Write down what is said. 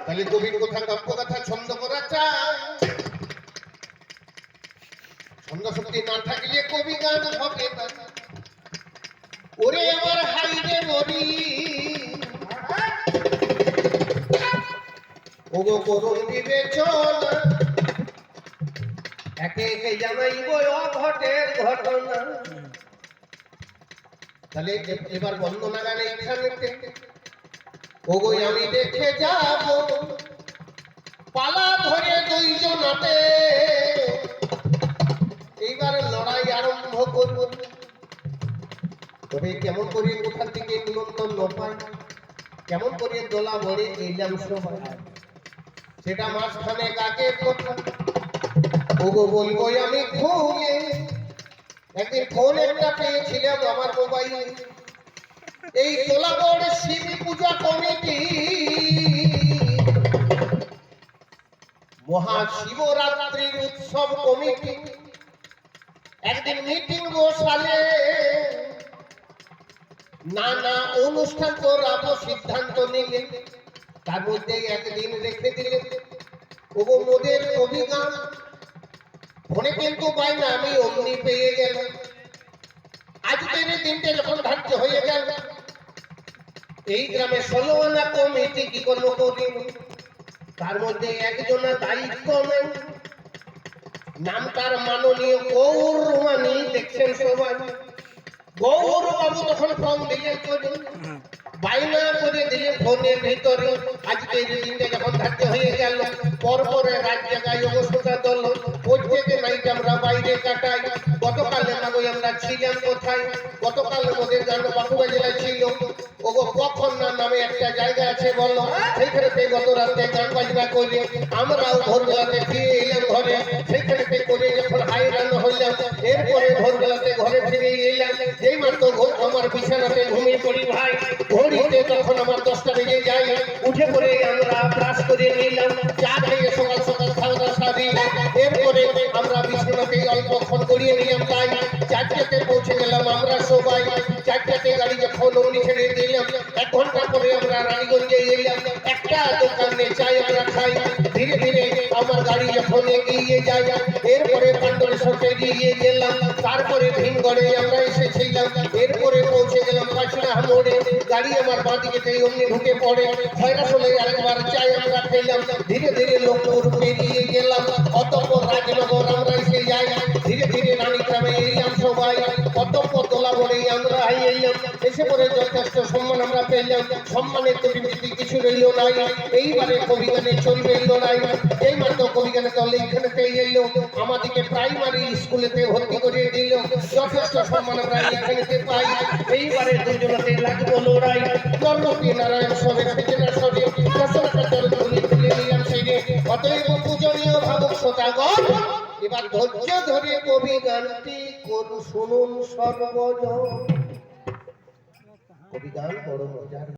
তাহলে কবির কথা কাব্য কথা ছন্দ করা চায়। ছন্দ শক্তি না থাকলে কবি গান হবে না। ওরে আমার হাইরে মরি ওগো করুণ বিবেচনা একে একে জানাইব অঘটের ঘটনা। তাহলে এবার বন্দনা গান এইখানেতে ওগো আমি দেখে যাব পালা ধরে দুইজনাতে এইবার লড়াই আরম্ভ করব। তবে কেমন করে কোথা থেকে নিমন্ত্রণ পাই, কেমন করে দোলা ভরে এইলাম সবাই, সেটা মাঝখানে কাকের কথা ওগো বলবো আমি খুলে। একদিন ফোন একটা পেয়েছিলাম আমার মোবাইলে, এই তোলাগড় শিব পূজা কমিটি মহাশিবরাত্রির উৎসব কমিটি একদিন মিটিং বসালে নানা অনুষ্ঠান করাবো সিদ্ধান্ত নিলে। তার মধ্যে একদিন রেখে দিলে ওগো মোদের অভিজ্ঞান ফোনে কিন্তু পাই না, আমি অমনি পেয়ে গেল। আজকের দিনটা যখন ধার্য হয়ে গেল এই গ্রামে 16 আনা কমিটি কি করলো করিল। তার মধ্যে একজনের দায়িত্ব নেন, নাম তার মাননীয় গৌরবাণী। দেখছেন সবাই গৌর বাবু তখন ফোন দিলেন করে বাইনা করে দিলে ফোনের ভিতরে। আজকের দিনটা যখন ধার্য হয়ে গেল পরপরে রাত জায়গায় অবস্থা দল প্রত্যেকে নাইট আমরা বাইরে কাটাই। গতকালে মাগো আমরা ছিলাম কোথায়, গতকাল মোদের গান বাঁকুড়া জেলায় ছিল। ওগো কখন না নামে একটা জায়গা আছে বলো, সেইখানেতে গত রাতে গান বাজনা করে আমরাও ভোরবেলাতে ফিরে এলাম ঘরে। সেইখানেতে করে যখন হাইরান হইলাম এরপরে ভোরবেলাতে ঘরে ফিরে এলাম। যেই মাত্র আমার বিছানাতে ঘুমিয়ে পড়ি ভাই, ঘড়িতে তখন আমার 10টা বেজে যায়। উঠে পড়ে আমরা ব্রাশ করে নিলাম, চা খেয়ে সকাল সকাল খাওয়া দাওয়া সারিলাম। এরপরে আমরা বিছানাতে অল্পক্ষণ গড়িয়ে নিলাম। তাই 4টাতে পৌঁছে গেলাম আমরা সবাই। 4টাতে গাড়ি যখন অমনি ছেড়ে দিলাম 1 ঘন্টা পরে আমরা রানীগঞ্জে এলাম। একটা দোকানে চাই আমরা খাই। ধীরে ধীরে আমার গাড়ি যখন এগিয়ে যায় এরপরে পান্ডবেশ্বর পেরিয়ে গেলাম। তারপরে ভীমগড়ে আমরা এসেছিলাম। এরপরে পৌঁছে গেলাম পাঁচড়া মোড়ে। গাড়ি আমার বাঁদিকে অমনি ঢুকে পড়ে। খয়রাসোলে আরেকবার চাই আমরা খেলাম। ধীরে ধীরে লোকপুর পেরিয়ে গেলাম। অতঃপর রাজনগর আমরা এসে যাই। ধীরে ধীরে রানীগ্রামে এলাম সবাই। অতঃপর তোলা বলে আমরা এলাম। এসে পরে যথেষ্ট সম্মান আমরা পেলাম। সম্মানের পরিমিতি কিছু রইল নাই। এইবারে কবিগানে চলবে লড়াই। এই মাত্র কবিগানে দল এইখানেতে এলো, আমাদেরকে প্রাইমারি স্কুলেতে ভর্তি করে দিল। যথেষ্ট সম্মান আমরা এখানেতে পাই। এইবারে দুজনতে লাগবো লড়াই। নরপতি নারায়ণ সবে ফেটেনা সবে দশটা দল তুলে তুলে নিলাম সেইরে। অতএব পূজনীয় ভাবক শ্রোতাগণ এবার ধৈর্য ধরে কবি গানটি শুনুন সর্বজন। কবি গান বড় মজার।